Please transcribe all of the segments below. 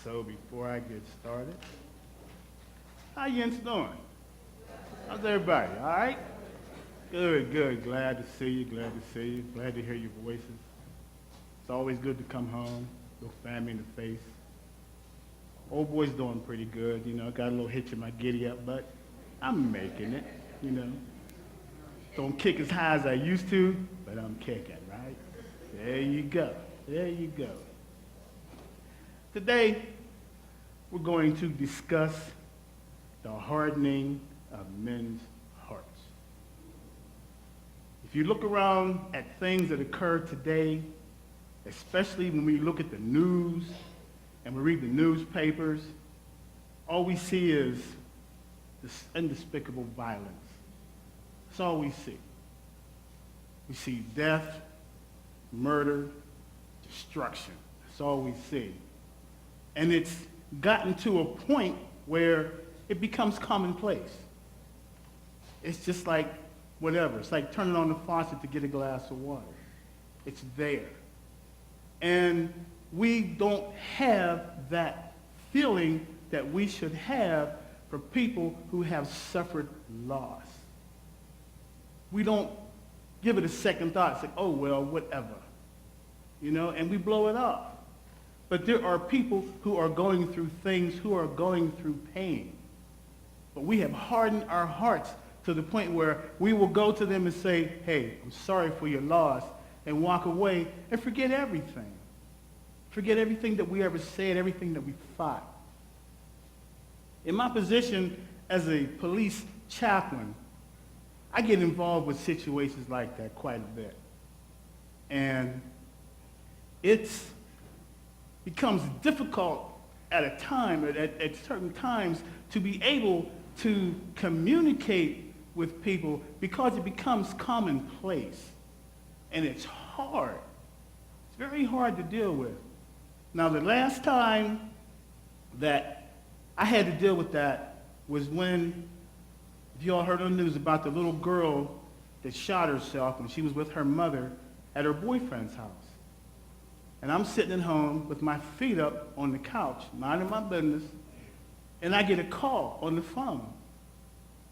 So before I get started, how you doing? How's everybody? All right? Good, good. Glad to see you. Glad to see you. Glad to hear your voices. It's always good to come home, look family in the face. Old boy's doing pretty good, Got a little hitch in my giddy up, but I'm making it. Don't kick as high as I used to, but I'm kicking, right? There you go. There you go. Today, we're going to discuss the hardening of men's hearts. If you look around at things that occur today, especially when we look at the news and we read the newspapers, all we see is this undespicable violence. That's all we see. We see death, murder, destruction. That's all we see. And it's gotten to a point where it becomes commonplace. It's just like whatever. It's like turning on the faucet to get a glass of water. It's there. And we don't have that feeling that we should have for people who have suffered loss. We don't give it a second thought. Say, oh, well, whatever. And we blow it off. But there are people who are going through things, who are going through pain. But we have hardened our hearts to the point where we will go to them and say, hey, I'm sorry for your loss, and walk away and forget everything. Forget everything that we ever said, everything that we thought. In my position as a police chaplain, I get involved with situations like that quite a bit. And it becomes difficult at a time, at certain times, to be able to communicate with people because it becomes commonplace. And it's hard. It's very hard to deal with. Now, the last time that I had to deal with that was when, if you all heard on the news about the little girl that shot herself when she was with her mother at her boyfriend's house. And I'm sitting at home with my feet up on the couch, minding my business, and I get a call on the phone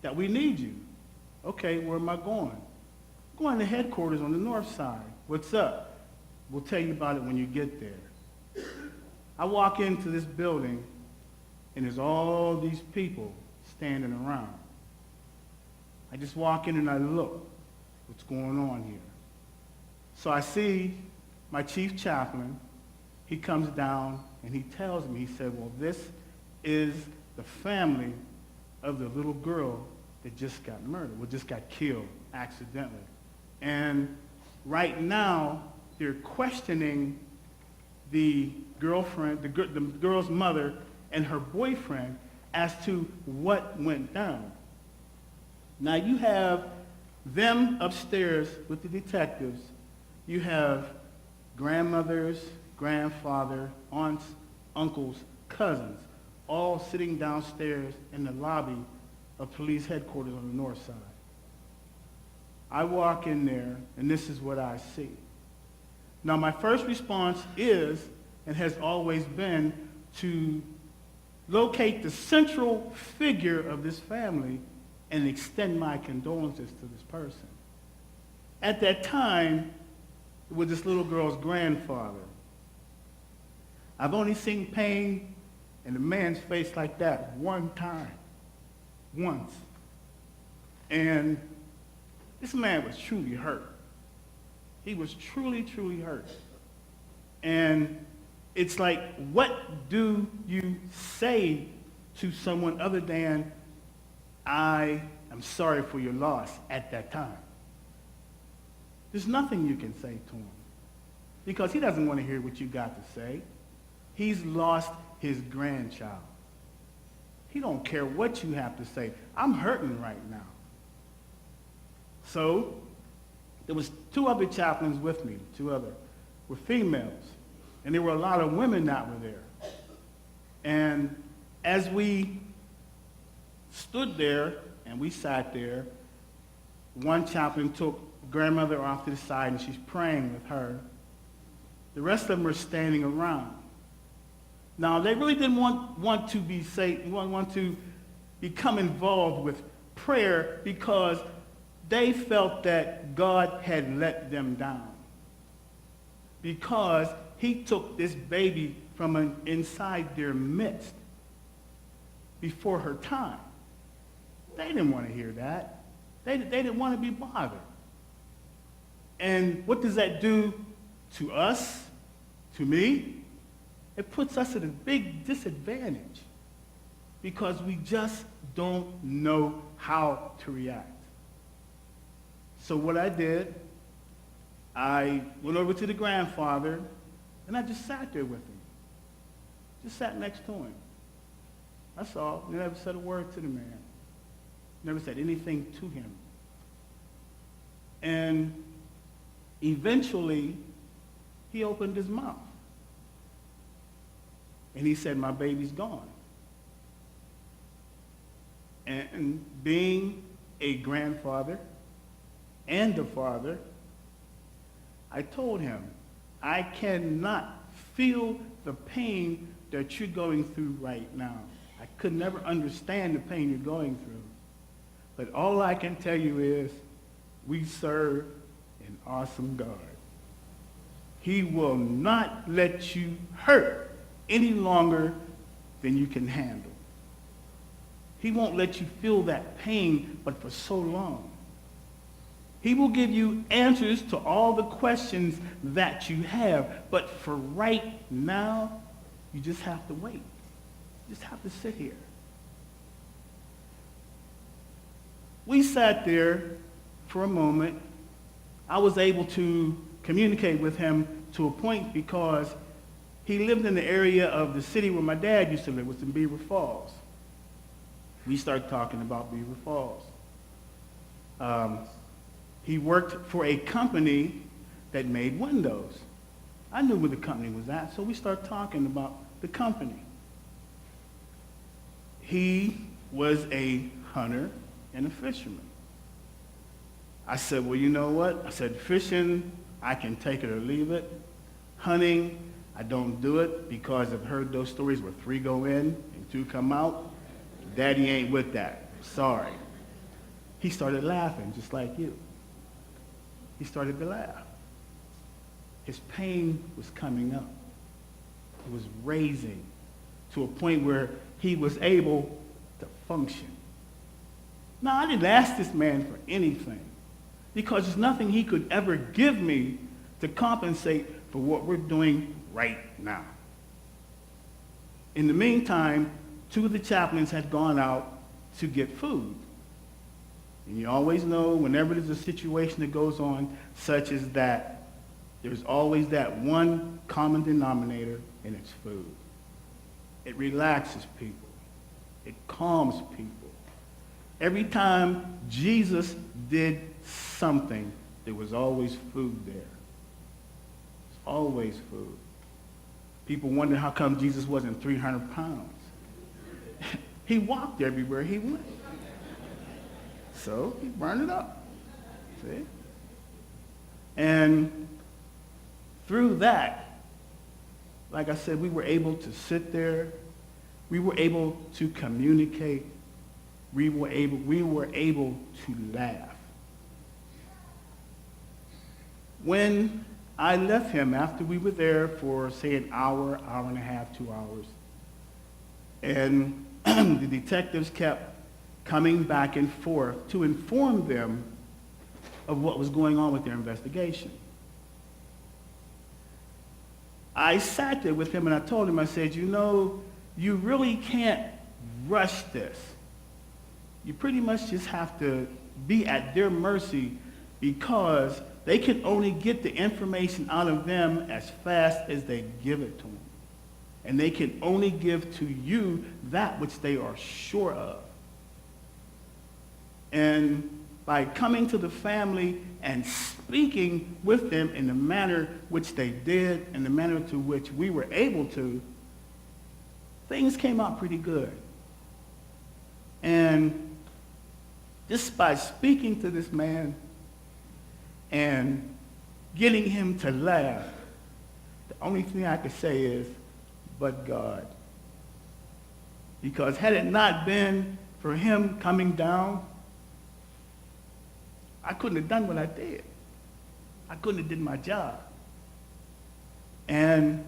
that we need you. Okay, where am I going? I'm going to headquarters on the north side. What's up? We'll tell you about it when you get there. I walk into this building, and there's all these people standing around. I just walk in and I look, what's going on here? So I see my chief chaplain. He comes down and he tells me, he said, well, this is the family of the little girl that just got murdered, just got killed accidentally. And right now, they're questioning the girlfriend, the girl's mother and her boyfriend as to what went down. Now you have them upstairs with the detectives. You have grandmothers, grandfather, aunts, uncles, cousins, all sitting downstairs in the lobby of police headquarters on the north side. I walk in there, and this is what I see. Now, my first response is, and has always been, to locate the central figure of this family and extend my condolences to this person. At that time, it was this little girl's grandfather. I've only seen pain in a man's face like that one time. Once. And this man was truly hurt. He was truly, truly hurt. And it's like, what do you say to someone other than, I am sorry for your loss at that time? There's nothing you can say to him because he doesn't want to hear what you got to say. He's lost his grandchild. He don't care what you have to say. I'm hurting right now. So there was two other chaplains with me. Two other were females. And there were a lot of women that were there. And as we stood there and we sat there, one chaplain took grandmother off to the side and she's praying with her. The rest of them are standing around. Now, they really didn't want to be saved, want to become involved with prayer because they felt that God had let them down. Because he took this baby from inside their midst before her time. They didn't want to hear that. They didn't want to be bothered. And what does that do to us, to me? It puts us at a big disadvantage because we just don't know how to react. So what I did, I went over to the grandfather and I just sat there with him. Just sat next to him. That's all. I never said a word to the man. Never said anything to him. And eventually, he opened his mouth. And he said, my baby's gone. And being a grandfather and a father, I told him, I cannot feel the pain that you're going through right now. I could never understand the pain you're going through. But all I can tell you is we serve an awesome God. He will not let you hurt any longer than you can handle. He won't let you feel that pain, but for so long. He will give you answers to all the questions that you have, but for right now, you just have to wait. You just have to sit here. We sat there for a moment. I was able to communicate with him to a point because he lived in the area of the city where my dad used to live, was in Beaver Falls. We started talking about Beaver Falls. He worked for a company that made windows. I knew where the company was at, so we started talking about the company. He was a hunter and a fisherman. I said, well, you know what? I said, fishing, I can take it or leave it. Hunting, I don't do it because I've heard those stories where 3 go in and 2 come out. Daddy ain't with that. Sorry. He started laughing just like you. He started to laugh. His pain was coming up. It was raising to a point where he was able to function. Now, I didn't ask this man for anything because there's nothing he could ever give me to compensate for what we're doing right now. In the meantime, 2 of the chaplains had gone out to get food. And you always know whenever there's a situation that goes on such as that, there's always that one common denominator, and it's food. It relaxes people. It calms people. Every time Jesus did something, there was always food there. There's always food. People wonder how come Jesus wasn't 300 pounds. He walked everywhere he went. So he burned it up. See? And through that, like I said, we were able to sit there. We were able to communicate. We were able to laugh. When I left him after we were there for, say, an hour, hour and a half, 2 hours, and the detectives kept coming back and forth to inform them of what was going on with their investigation. I sat there with him and I told him, I said, you know, you really can't rush this. You pretty much just have to be at their mercy because they can only get the information out of them as fast as they give it to them. And they can only give to you that which they are sure of. And by coming to the family and speaking with them in the manner which they did and the manner to which we were able to, things came out pretty good. And just by speaking to this man and getting him to laugh, the only thing I could say is, but God. Because had it not been for him coming down, I couldn't have done what I did. I couldn't have did my job. And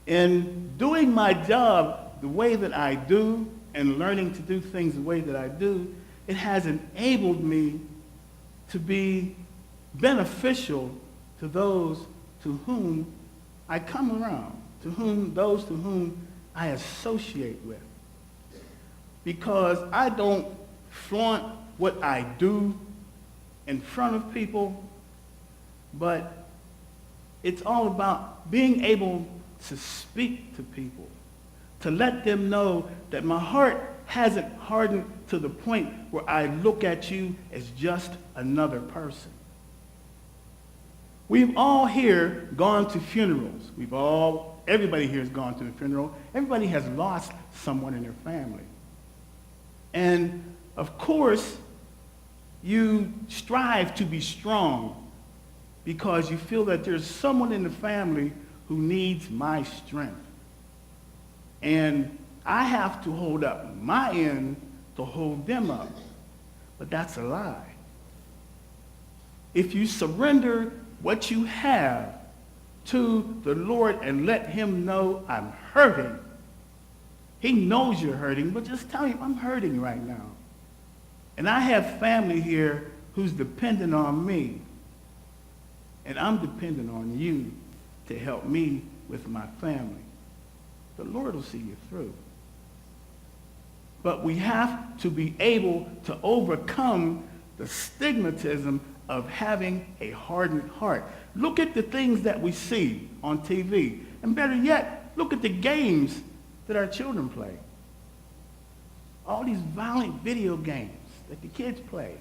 in doing my job the way that I do and learning to do things the way that I do, it has enabled me to be beneficial to those to whom I come around, those to whom I associate with. Because I don't flaunt what I do in front of people, but it's all about being able to speak to people, to let them know that my heart hasn't hardened to the point where I look at you as just another person. We've all here gone to funerals. Everybody here has gone to a funeral. Everybody has lost someone in their family. And of course, you strive to be strong because you feel that there's someone in the family who needs my strength. And I have to hold up my end to hold them up. But that's a lie. If you surrender what you have to the Lord and let him know I'm hurting, he knows you're hurting, but just tell him I'm hurting right now. And I have family here who's dependent on me. And I'm dependent on you to help me with my family. The Lord will see you through. But we have to be able to overcome the stigmatism of having a hardened heart. Look at the things that we see on TV. And better yet, look at the games that our children play. All these violent video games that the kids play.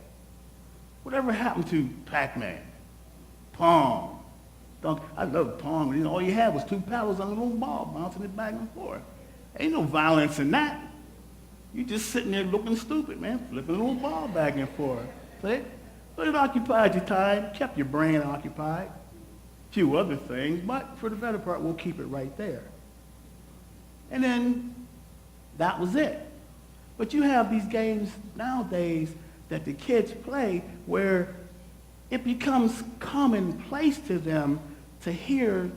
Whatever happened to Pac-Man, Pong? I love Pong. You know, all you had was two paddles on a little ball, bouncing it back and forth. Ain't no violence in that. You just sitting there looking stupid, man, flipping a little ball back and forth. See? But it occupied your time, kept your brain occupied. A few other things, but for the better part, we'll keep it right there. And then that was it. But you have these games nowadays that the kids play where it becomes commonplace to them to hear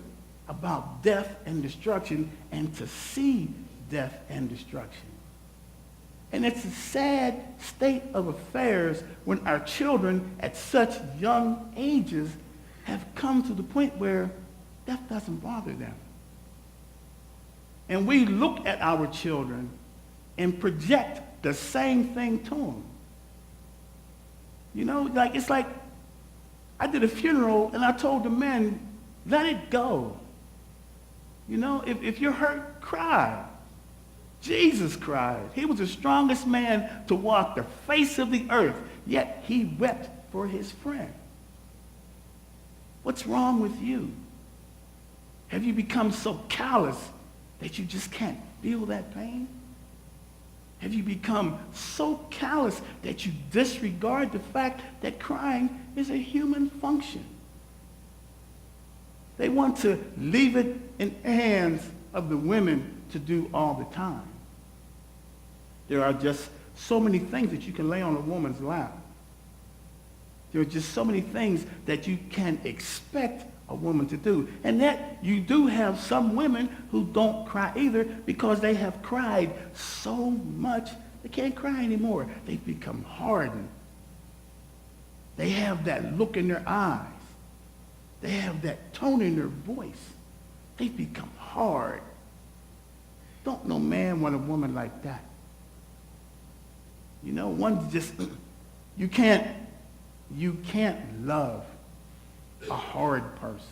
about death and destruction and to see death and destruction. And it's a sad state of affairs when our children at such young ages have come to the point where death doesn't bother them. And we look at our children and project the same thing to them. You know, it's like I did a funeral and I told the men, let it go. You know, if you're hurt, cry. Jesus cried. He was the strongest man to walk the face of the earth, yet he wept for his friend. What's wrong with you? Have you become so callous that you just can't feel that pain? Have you become so callous that you disregard the fact that crying is a human function? They want to leave it in the hands of the women to do all the time. There are just so many things that you can lay on a woman's lap. There are just so many things that you can expect a woman to do. And that you do have some women who don't cry either because they have cried so much they can't cry anymore. They've become hardened. They have that look in their eyes. They have that tone in their voice. They've become hard. Don't no man want a woman like that. You know, one just, you can't love a hard person.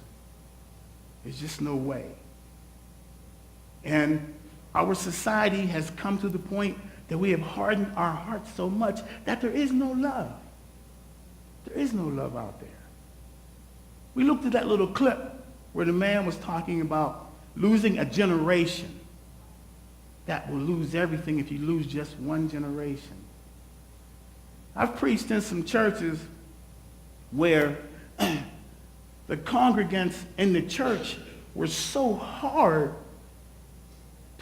There's just no way. And our society has come to the point that we have hardened our hearts so much that there is no love. There is no love out there. We looked at that little clip where the man was talking about losing a generation. That will lose everything if you lose just one generation. I've preached in some churches where the congregants in the church were so hard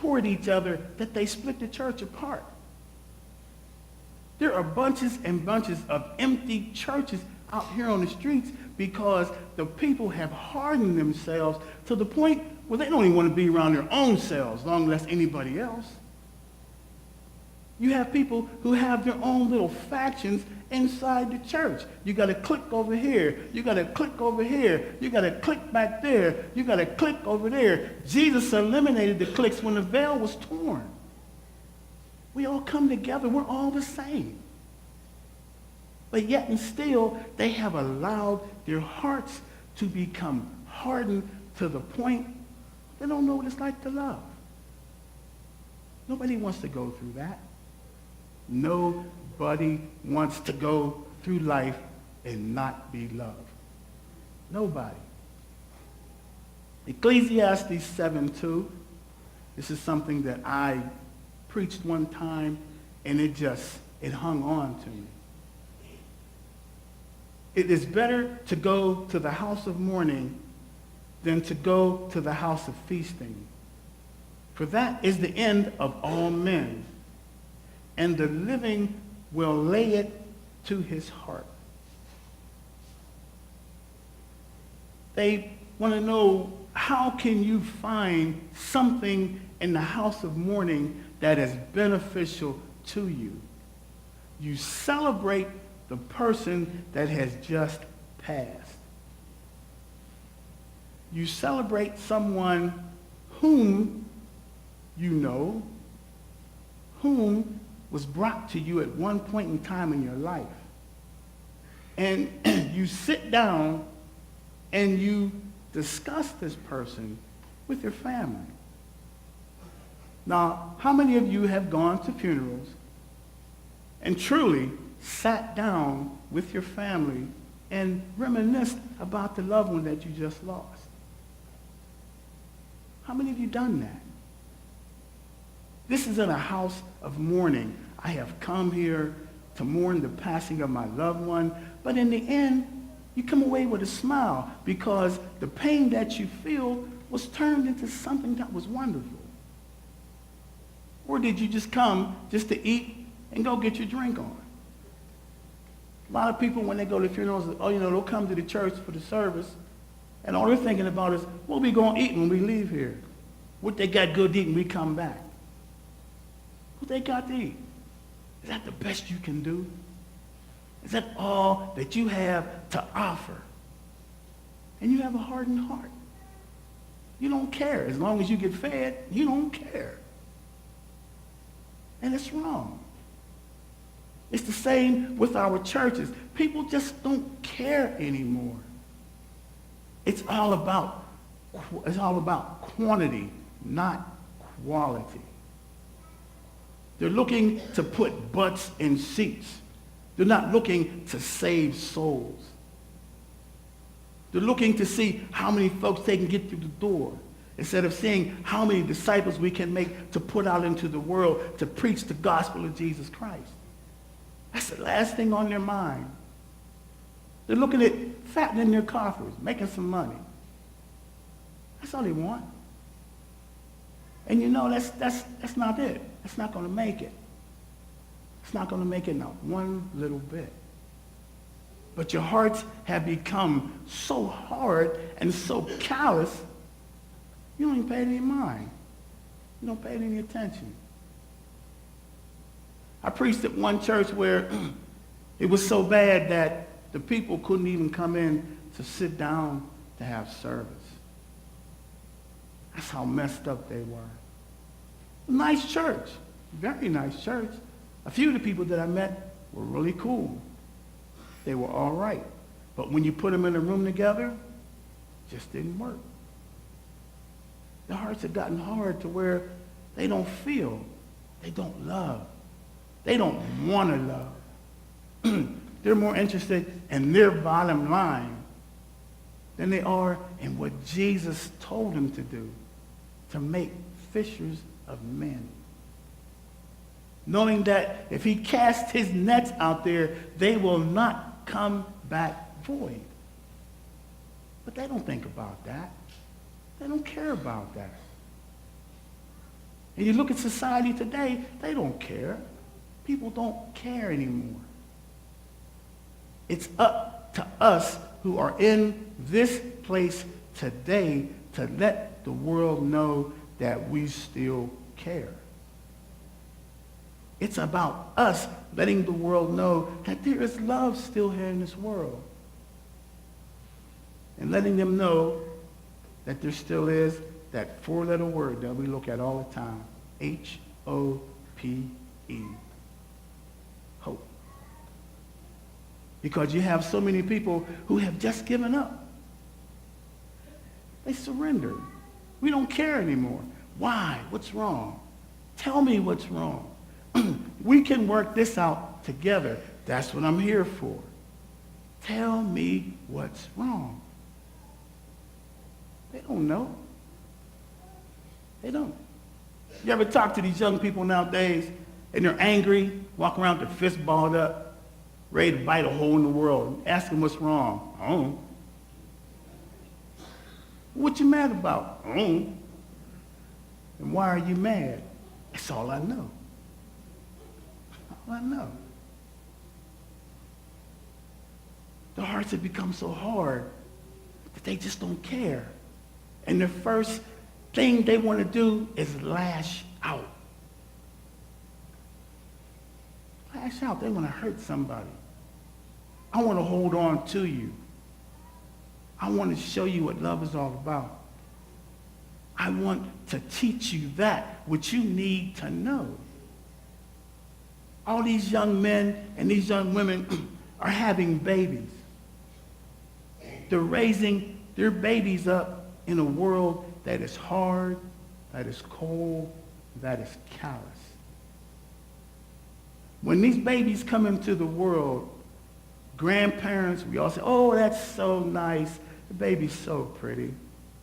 toward each other that they split the church apart. There are bunches and bunches of empty churches out here on the streets because the people have hardened themselves to the point where they don't even want to be around their own selves, long less anybody else. You have people who have their own little factions inside the church. You got to click over here. You got to click over here. You got to click back there. You got to click over there. Jesus eliminated the cliques when the veil was torn. We all come together. We're all the same. But yet and still, they have allowed their hearts to become hardened to the point they don't know what it's like to love. Nobody wants to go through that. Nobody wants to go through life and not be loved. Nobody. Ecclesiastes 7:2. This is something that I preached one time, and it hung on to me. It is better to go to the house of mourning than to go to the house of feasting. For that is the end of all men, and the living will lay it to his heart. They want to know, how can you find something in the house of mourning that is beneficial to you? You celebrate the person that has just passed. You celebrate someone whom you know, whom was brought to you at one point in time in your life. And you sit down and you discuss this person with your family. Now, how many of you have gone to funerals and truly sat down with your family and reminisced about the loved one that you just lost? How many of you done that? This is in a house of mourning. I have come here to mourn the passing of my loved one, but in the end, you come away with a smile because the pain that you feel was turned into something that was wonderful. Or did you just come just to eat and go get your drink on? A lot of people, when they go to funerals, they'll come to the church for the service, and all they're thinking about is, what we going to eat when we leave here? What they got good to eat when we come back? What they got to eat? Is that the best you can do? Is that all that you have to offer? And you have a hardened heart. You don't care. As long as you get fed, you don't care. And it's wrong. It's the same with our churches. People just don't care anymore. It's all about quantity, not quality. They're looking to put butts in seats. They're not looking to save souls. They're looking to see how many folks they can get through the door instead of seeing how many disciples we can make to put out into the world to preach the gospel of Jesus Christ. That's the last thing on their mind. They're looking at fattening their coffers, making some money. That's all they want. And that's not it. That's not going to make it. It's not going to make it not one little bit. But your hearts have become so hard and so callous, you don't even pay it any mind. You don't pay it any attention. I preached at one church where it was so bad that the people couldn't even come in to sit down to have service. That's how messed up they were. Nice church, very nice church. A few of the people that I met were really cool. They were all right. But when you put them in a room together, it just didn't work. Their hearts have gotten hard to where they don't feel, they don't love. They don't want to love. They're more interested in their bottom line than they are in what Jesus told them to do, to make fishers of men. Knowing that if he casts his nets out there, they will not come back void. But they don't think about that. They don't care about that. And you look at society today, they don't care. People don't care anymore. It's up to us who are in this place today to let the world know that we still care. It's about us letting the world know that there is love still here in this world. And letting them know that there still is that four-letter word that we look at all the time, H-O-P-E, hope. Because you have so many people who have just given up. They surrendered. We don't care anymore. Why? What's wrong? Tell me what's wrong. We can work this out together. That's what I'm here for. Tell me what's wrong. They don't know. They don't. You ever talk to these young people nowadays and they're angry, walk around with their fist balled up, ready to bite a hole in the world, ask them what's wrong? I don't know. What you mad about? I don't know. And why are you mad? That's all I know. All I know. The hearts have become so hard that they just don't care. And the first thing they want to do is lash out. Lash out. They want to hurt somebody. I want to hold on to you. I want to show you what love is all about. I want to teach you that which you need to know. All these young men and these young women are having babies. They're raising their babies up in a world that is hard, that is cold, that is callous. When these babies come into the world, grandparents, we all say, oh, that's so nice. The baby's so pretty.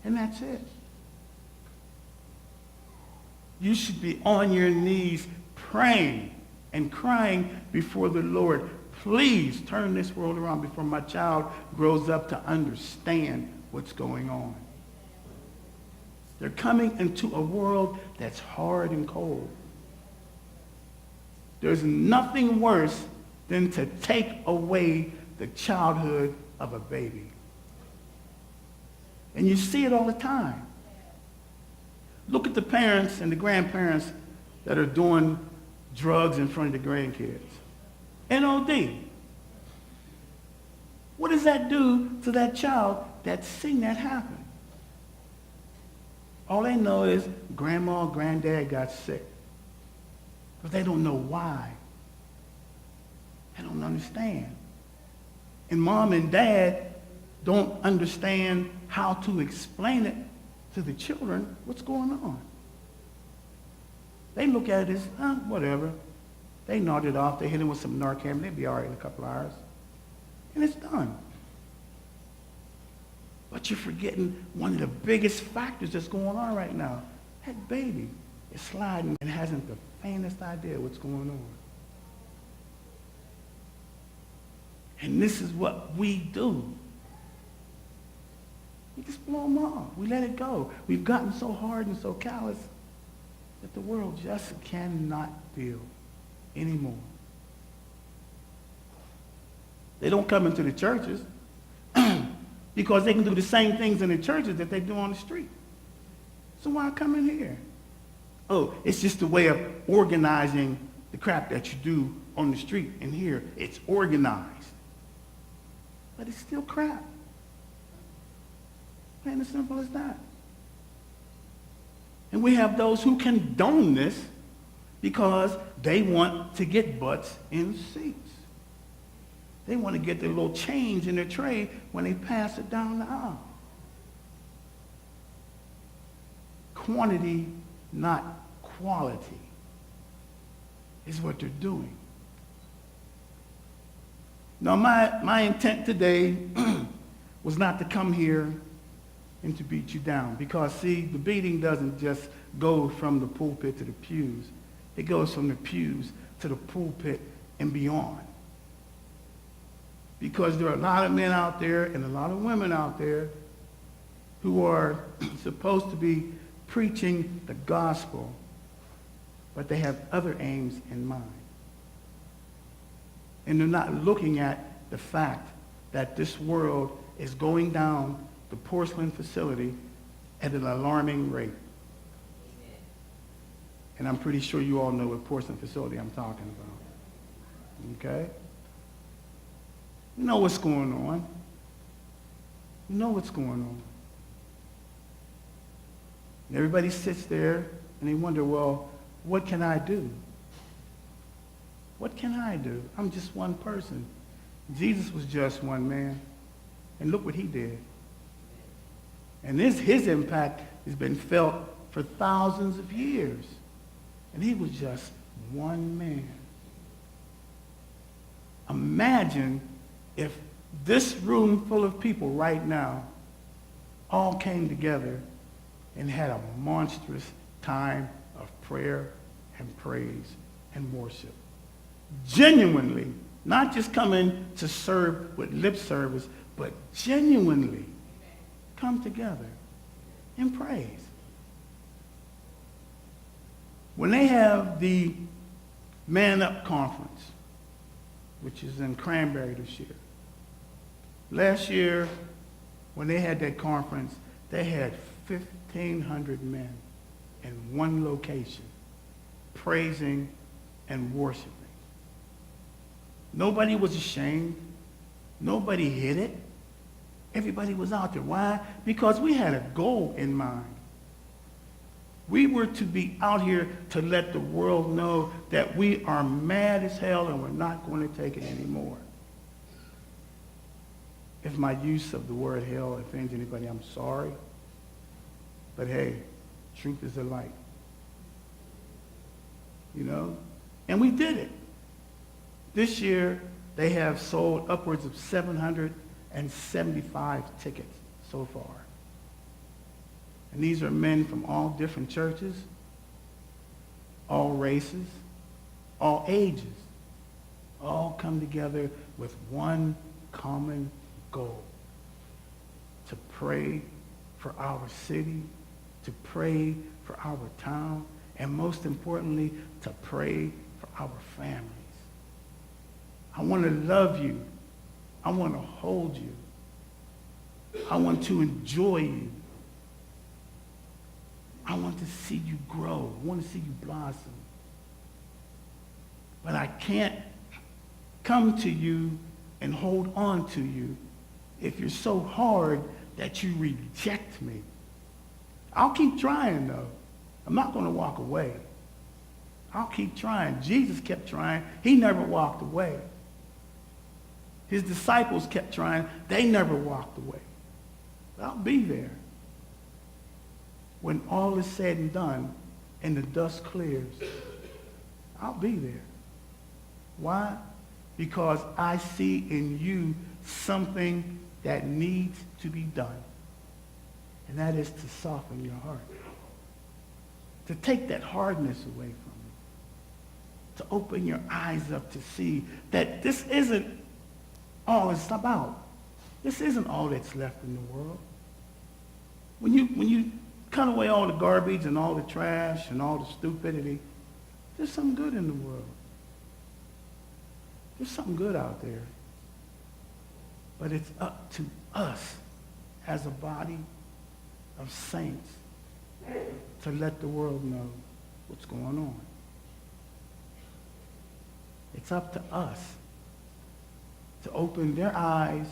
And that's it. You should be on your knees praying and crying before the Lord. Please turn this world around before my child grows up to understand what's going on. They're coming into a world that's hard and cold. There's nothing worse than to take away the childhood of a baby. And you see it all the time. Look at the parents and the grandparents that are doing drugs in front of the grandkids. NOD. What does that do to that child that's seen that happen? All they know is grandma or granddad got sick. But they don't know why. They don't understand. And mom and dad don't understand how to explain it to the children what's going on. They look at it as, whatever. They nod it off. They hit him with some Narcan. They'll be all right in a couple of hours. And it's done. But you're forgetting one of the biggest factors that's going on right now. That baby is sliding and hasn't the faintest idea what's going on. And this is what we do. We just blow them off. We let it go. We've gotten so hard and so callous that the world just cannot deal anymore. They don't come into the churches because they can do the same things in the churches that they do on the street. So why come in here? Oh, it's just a way of organizing the crap that you do on the street. And here, it's organized. But it's still crap. Plain as simple as that. And we have those who condone this because they want to get butts in seats. They want to get their little change in their tray when they pass it down the aisle. Quantity, not quality, is what they're doing. Now, my intent today was not to come here and to beat you down. Because, see, the beating doesn't just go from the pulpit to the pews. It goes from the pews to the pulpit and beyond. Because there are a lot of men out there and a lot of women out there who are supposed to be preaching the gospel but they have other aims in mind. And they're not looking at the fact that this world is going down the porcelain facility at an alarming rate. And I'm pretty sure you all know what porcelain facility I'm talking about. Okay? You know what's going on. You know what's going on. And everybody sits there and they wonder, well, what can I do? What can I do? I'm just one person. Jesus was just one man. And look what he did. And his impact has been felt for thousands of years. And he was just one man. Imagine if this room full of people right now all came together and had a monstrous time of prayer and praise and worship. Genuinely, not just coming to serve with lip service, but genuinely come together in praise. When they have the Man Up Conference, which is in Cranberry this year, last year, when they had that conference, they had 1,500 men in one location, praising and worshiping. Nobody was ashamed. Nobody hid it. Everybody was out there. Why? Because we had a goal in mind. We were to be out here to let the world know that we are mad as hell and we're not going to take it anymore. If my use of the word hell offends anybody, I'm sorry. But hey, truth is a light. You know? And we did it. This year, they have sold upwards of 775 tickets so far. And these are men from all different churches, all races, all ages, all come together with one common goal: to pray for our city, to pray for our town, and most importantly, to pray for our families. I want to love you. I want to hold you. I want to enjoy you. I want to see you grow. I want to see you blossom. But I can't come to you and hold on to you if you're so hard that you reject me. I'll keep trying, though. I'm not going to walk away. I'll keep trying. Jesus kept trying. He never walked away. His disciples kept trying. They never walked away. But I'll be there. When all is said and done and the dust clears, I'll be there. Why? Because I see in you something that needs to be done. And that is to soften your heart. To take that hardness away from you. To open your eyes up to see that this isn't all it's about. This isn't all that's left in the world. When you cut away all the garbage and all the trash and all the stupidity, there's some good in the world. There's something good out there. But it's up to us as a body of saints to let the world know what's going on. It's up to us to open their eyes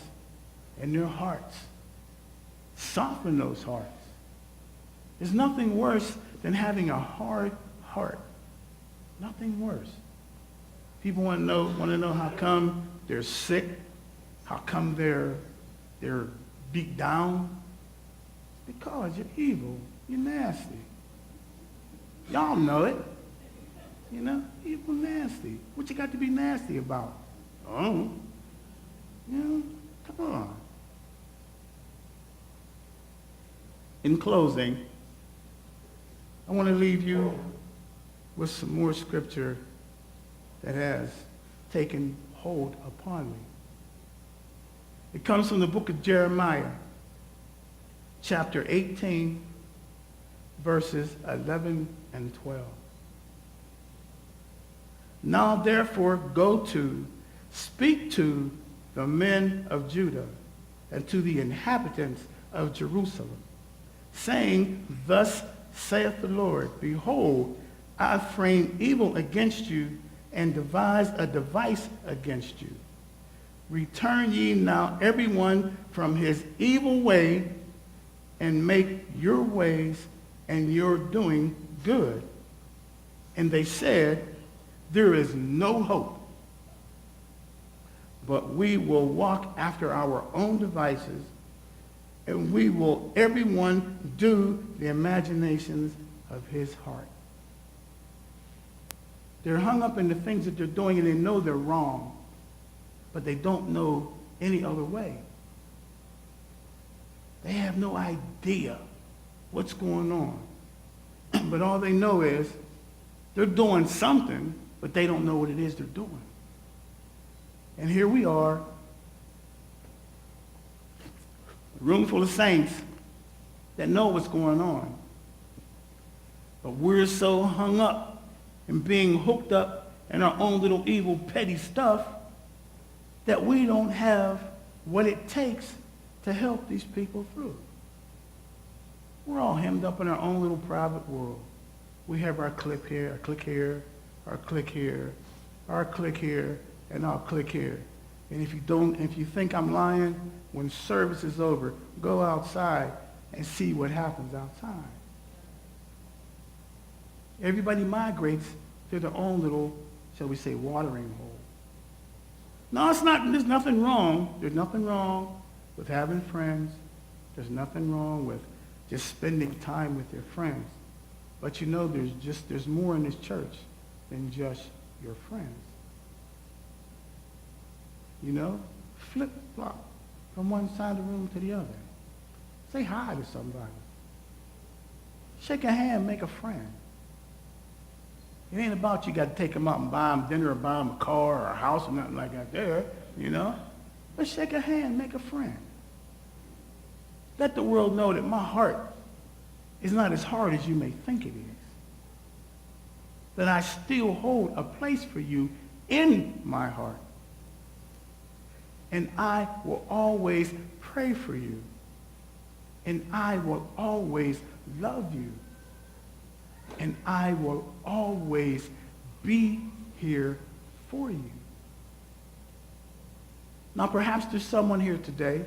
and their hearts. Soften those hearts. There's nothing worse than having a hard heart. Nothing worse. People want to know how come they're sick, how come they're beat down. It's because you're evil. You're nasty. Y'all know it. You know, evil, nasty. What you got to be nasty about? Oh, you know, come on. In closing, I want to leave you with some more scripture that has taken hold upon me. It comes from the book of Jeremiah, chapter 18, verses 11 and 12. Now therefore go to, speak to the men of Judah and to the inhabitants of Jerusalem, saying, Thus saith the Lord, Behold, I frame evil against you and devise a device against you. Return ye now every one from his evil way, and make your ways and your doing good. And they said, There is no hope, but we will walk after our own devices, and we will everyone do the imaginations of his heart. They're hung up in the things that they're doing, and they know they're wrong, but they don't know any other way. They have no idea what's going on. But all they know is they're doing something, but they don't know what it is they're doing. And here we are, a room full of saints that know what's going on. But we're so hung up and being hooked up in our own little evil, petty stuff that we don't have what it takes to help these people through. We're all hemmed up in our own little private world. We have our clip here, our click here, our click here, our click here, and our click here. And if you think I'm lying, when service is over, go outside and see what happens outside. Everybody migrates to their own little, shall we say, watering hole. No, it's not, there's nothing wrong. There's nothing wrong with having friends. There's nothing wrong with just spending time with your friends. But you know there's more in this church than just your friends. You know, flip-flop from one side of the room to the other. Say hi to somebody. Shake a hand, make a friend. It ain't about you got to take them out and buy them dinner or buy them a car or a house or nothing like that there, you know. But shake a hand, make a friend. Let the world know that my heart is not as hard as you may think it is. That I still hold a place for you in my heart. And I will always pray for you. And I will always love you. And I will always be here for you. Now, perhaps there's someone here today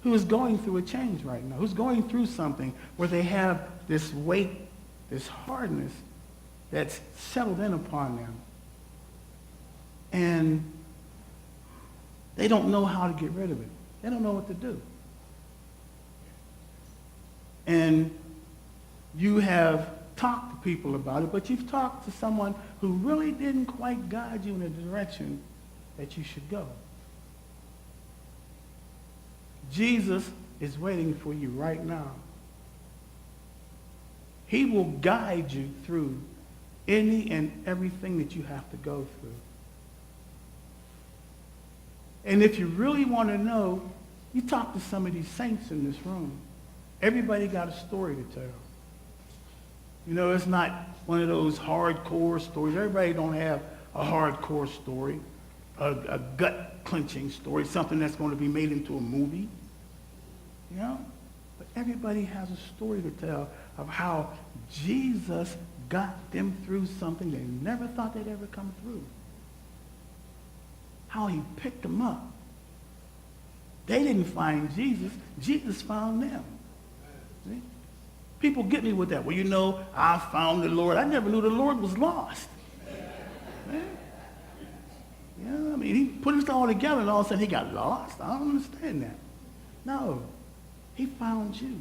who is going through a change right now, who's going through something where they have this weight, this hardness that's settled in upon them. And they don't know how to get rid of it. They don't know what to do. And you have talked to people about it, but you've talked to someone who really didn't quite guide you in the direction that you should go. Jesus is waiting for you right now. He will guide you through any and everything that you have to go through. And if you really want to know, you talk to some of these saints in this room. Everybody got a story to tell. You know, it's not one of those hardcore stories. Everybody don't have a hardcore story, a gut-clenching story, something that's going to be made into a movie. You know? But everybody has a story to tell of how Jesus got them through something they never thought they'd ever come through. How he picked them up. They didn't find Jesus. Jesus found them. See? People get me with that. Well, you know, I found the Lord. I never knew the Lord was lost. Man. Yeah, I mean, he put it all together and all of a sudden he got lost. I don't understand that. No, he found you.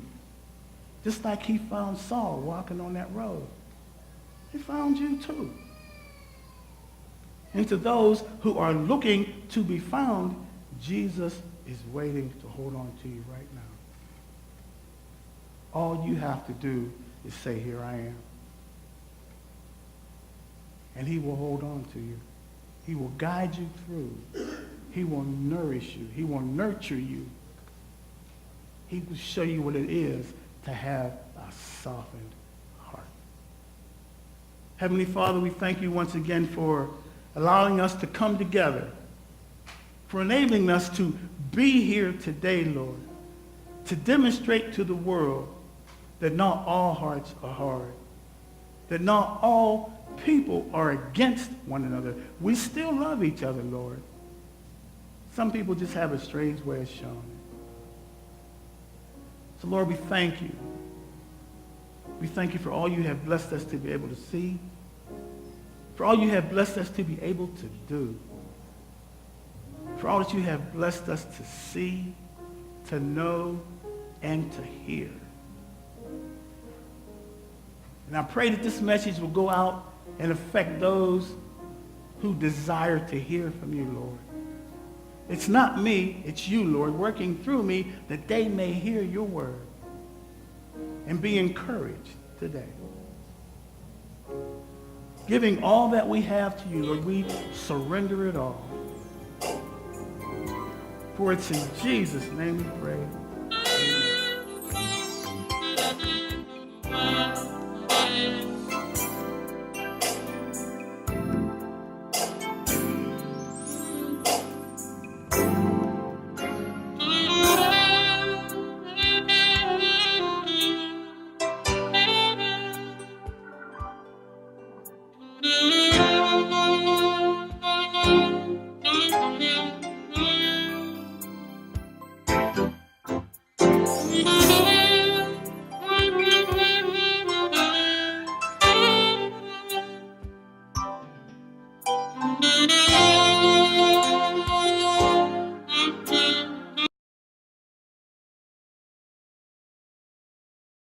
Just like he found Saul walking on that road. He found you too. And to those who are looking to be found, Jesus is waiting to hold on to you right now. All you have to do is say, here I am. And he will hold on to you. He will guide you through. He will nourish you. He will nurture you. He will show you what it is to have a softened heart. Heavenly Father, we thank you once again for allowing us to come together, for enabling us to be here today, Lord, to demonstrate to the world that not all hearts are hard, that not all people are against one another. We still love each other, Lord. Some people just have a strange way of showing it. So, Lord, we thank you. We thank you for all you have blessed us to be able to see, for all you have blessed us to be able to do, for all that you have blessed us to see, to know, and to hear. And I pray that this message will go out and affect those who desire to hear from you, Lord. It's not me, it's you, Lord, working through me that they may hear your word and be encouraged today. Giving all that we have to you, Lord, we surrender it all. For it's in Jesus' name we pray. Amen.